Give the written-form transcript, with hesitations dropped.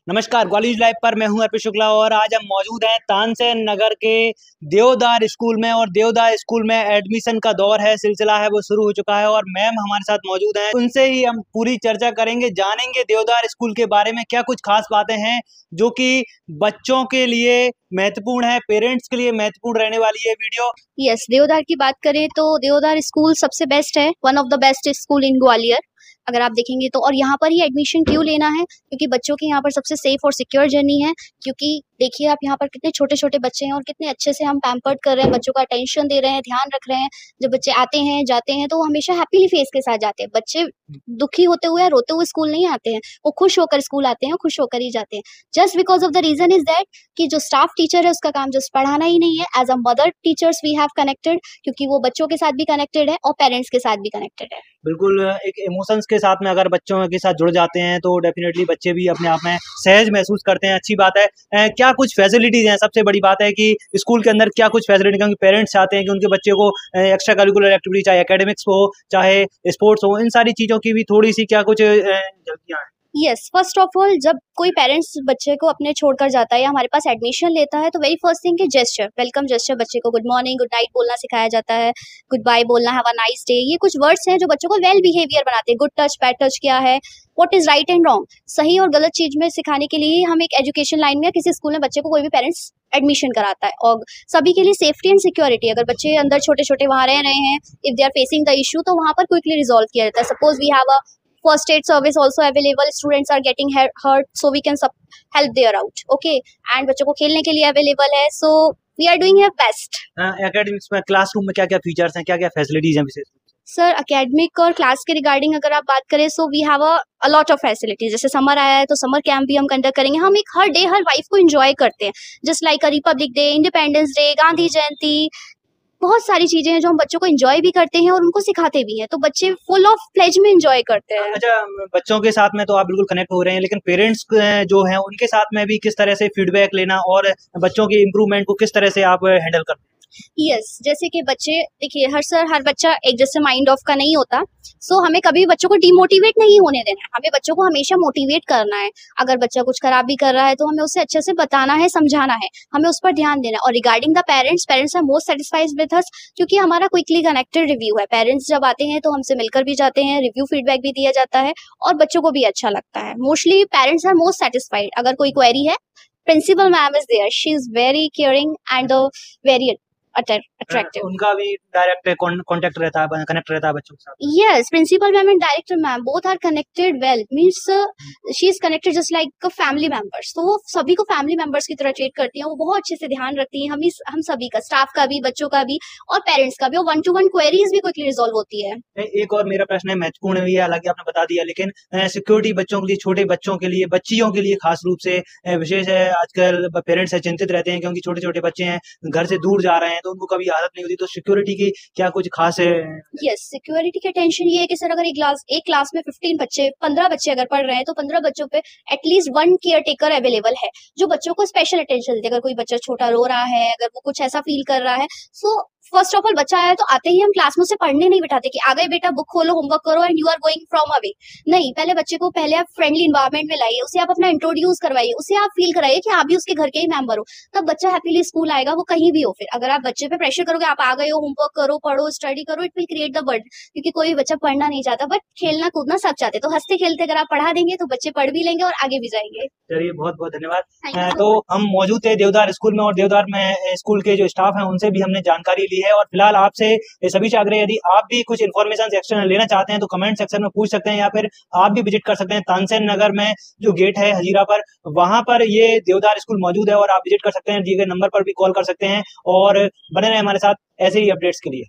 नमस्कार, ग्वालियर लाइव पर मैं हूं अर्पित शुक्ला और आज हम मौजूद हैं तानसेन नगर के देवदार स्कूल में। और देवदार स्कूल में एडमिशन का दौर है, सिलसिला है, वो शुरू हो चुका है और मैम हमारे साथ मौजूद हैं। उनसे ही हम पूरी चर्चा करेंगे, जानेंगे देवदार स्कूल के बारे में क्या कुछ खास बातें हैं जो कि बच्चों के लिए महत्वपूर्ण है, पेरेंट्स के लिए महत्वपूर्ण रहने वाली है वीडियो। यस, देवदार की बात करें तो देवदार स्कूल सबसे बेस्ट है, one of the best school इन ग्वालियर अगर आप देखेंगे तो। और यहाँ पर ही एडमिशन क्यों लेना है? क्योंकि बच्चों की यहाँ पर सबसे सेफ और सिक्योर जर्नी है। क्योंकि देखिए आप यहाँ पर कितने छोटे छोटे बच्चे हैं और कितने अच्छे से हम पैम्पर्ड कर रहे हैं, बच्चों का अटेंशन दे रहे हैं, ध्यान रख रहे हैं। जब बच्चे आते हैं जाते हैं तो वो हमेशा हैप्पीली फेस के साथ जाते हैं। बच्चे दुखी होते हुए या रोते हुए स्कूल नहीं आते हैं, वो खुश होकर स्कूल आते हैं, खुश होकर ही जाते हैं। Just because of the reason is that कि जो स्टाफ टीचर है उसका काम जस्ट पढ़ाना ही नहीं है। As a mother teachers we have connected, क्योंकि वो बच्चों के साथ भी कनेक्टेड है और पेरेंट्स के साथ भी कनेक्टेड है। बिल्कुल, एक इमोशंस के साथ में अगर बच्चों के साथ जुड़ जाते हैं तो डेफिनेटली बच्चे भी अपने आप में सहज महसूस करते हैं। अच्छी बात है। क्या कुछ फैसिलिटीज हैं? सबसे बड़ी बात है कि स्कूल के अंदर क्या कुछ फैसिलिटी, क्योंकि पेरेंट्स चाहते हैं कि उनके बच्चे को एक्स्ट्रा करिकुलर एक्टिविटी, चाहे एकेडमिक्स हो चाहे स्पोर्ट्स हो, इन सारी चीजों की भी थोड़ी सी क्या कुछ झलकियां हैं। यस, फर्स्ट ऑफ ऑल जब कोई पेरेंट्स बच्चे को अपने छोड़कर जाता है या हमारे पास एडमिशन लेता है तो वेरी फर्स्ट थिंग के जेस्चर, वेलकम जेस्चर, बच्चे को गुड मॉर्निंग गुड नाइट बोलना सिखाया जाता है, गुड बाय बोलना, हैव अ नाइस डे। ये कुछ वर्ड्स हैं जो बच्चों को वेल बिहेवियर बनाते हैं। गुड टच, बैड टच क्या है, what is right and wrong, सही और गलत चीज में सिखाने के लिए हम एक एजुकेशन लाइन में किसी स्कूल में बच्चे को कोई भी पेरेंट्स एडमिशन कराता है। और सभी के लिए सेफ्टी एंड सिक्योरिटी, अगर बच्चे अंदर छोटे छोटे वहां रह रहे हैं, if they are facing the issue तो वहां पर क्विकली रिजॉल्व किया जाता है। Suppose we have a first aid service also available, students are getting hurt so we can help there out, okay, and बच्चों को खेलने के लिए अवेलेबल है, so we are doing our best। Academics में क्लासरूम में क्या क्या फीचर्स हैं, क्या क्या फैसिलिटीज हैं विशेष? सर एकेडमिक और क्लास के रिगार्डिंग अगर आप बात करें so we have a lot of facilities. जैसे समर आया है तो समर कैंप भी हम कंडक्ट करेंगे। हम एक हर डे हर लाइफ को एंजॉय करते हैं, just like a Republic Day, Independence Day, Gandhi Jayanti, बहुत सारी चीजें हैं जो हम बच्चों को एंजॉय भी करते हैं और उनको सिखाते भी हैं, तो बच्चे फुल ऑफ प्लेज में एंजॉय करते हैं। अच्छा, बच्चों के साथ में तो आप बिल्कुल कनेक्ट हो रहे हैं, लेकिन पेरेंट्स जो हैं उनके साथ में भी किस तरह से फीडबैक लेना और बच्चों की इम्प्रूवमेंट को किस तरह से आप हैंडल करते हैं? यस, जैसे कि बच्चे देखिए हर बच्चा एक जैसे माइंड ऑफ का नहीं होता, सो हमें कभी बच्चों को डिमोटिवेट नहीं होने देना है। हमें बच्चों को हमेशा मोटिवेट करना है। अगर बच्चा कुछ खराब भी कर रहा है तो हमें उसे अच्छे से बताना है, समझाना है, हमें उस पर ध्यान देना है। और regarding the parents are most satisfied with us, क्योंकि हमारा क्विकली कनेक्टेड रिव्यू है। पेरेंट्स जब आते हैं तो हमसे मिलकर भी जाते हैं, रिव्यू फीडबैक भी दिया जाता है और बच्चों को भी अच्छा लगता है। Mostly parents are most satisfied. अगर कोई क्वेरी है, principal ma'am is there, she is very caring and very attractive. उनका भी डायरेक्ट कांटेक्ट रहता है, कनेक्ट रहता है बच्चों के साथ। Yes, principal ma'am and director ma'am both are connected well, means she is connected just like family members. तो वो सभी को फैमिली मेंबर्स की तरह ट्रीट करती हैं, वो बहुत अच्छे से ध्यान रखती हैं हम सभी का, स्टाफ का भी, बच्चों का भी और पेरेंट्स का भी। और 1-to-1 क्वेरीज भी क्विकली रिजॉल्व होती है। एक और मेरा प्रश्न है, महत्वपूर्ण भी है, हालांकि आपने बता दिया, लेकिन सिक्योरिटी बच्चों के लिए, छोटे बच्चों के लिए, बच्चियों के लिए खास रूप से विशेष है। आजकल पेरेंट्स चिंतित रहते हैं क्योंकि छोटे छोटे बच्चे हैं, घर से दूर जा रहे हैं तो उनको कभी आदत नहीं होती, तो सिक्योरिटी की क्या कुछ खास है? यस, सिक्योरिटी की टेंशन ये है कि सर अगर एक क्लास में 15 बच्चे अगर पढ़ रहे हैं तो 15 बच्चों पे एटलीस्ट 1 केयर टेकर अवेलेबल है जो बच्चों को स्पेशल अटेंशन देते। अगर कोई बच्चा छोटा रो रहा है, अगर वो कुछ ऐसा फील कर रहा है, सो फर्स्ट ऑफ ऑल बच्चा आया तो आते ही हम क्लास में उसे पढ़ने नहीं बिठाते कि आ गए बेटा बुक खोलो, होमवर्क करो and you are going from away. नहीं, पहले बच्चे को पहले आप फ्रेंडली इन्वायरमेंट में लाइए, उसे आप अपना इंट्रोड्यूस करवाइए, उसे आप फील कराइए कि आप भी उसके घर के ही मेंबर हो, तब बच्चा हैप्पीली स्कूल आएगा, वो कहीं भी हो। फिर अगर आप बच्चे पे प्रेशर करोगे, आप आ गए हो, होमवर्क करो, पढ़ो, स्टडी करो, it will create the burden. क्योंकि कोई बच्चा पढ़ना नहीं चाहता बट खेलना कूदना सब चाहते, तो हंसते खेलते अगर आप पढ़ा देंगे तो बच्चे पढ़ भी लेंगे और आगे भी जाएंगे। चलिए, बहुत बहुत धन्यवाद। तो हम मौजूद थे देवदार स्कूल में और देवदार में स्कूल के जो स्टाफ हैं उनसे भी हमने जानकारी ली है। और फिलहाल आपसे सभी से आग्रह, यदि आप भी कुछ इन्फॉर्मेशन एक्शन लेना चाहते हैं तो कमेंट सेक्शन में पूछ सकते हैं, या फिर आप भी विजिट कर सकते हैं तानसेन नगर में जो गेट है हजीरा पर, वहां पर ये देवदार स्कूल मौजूद है और आप विजिट कर सकते हैं। दिए गए नंबर पर भी कॉल कर सकते हैं और बने रहे हमारे साथ ऐसे ही अपडेट्स के लिए।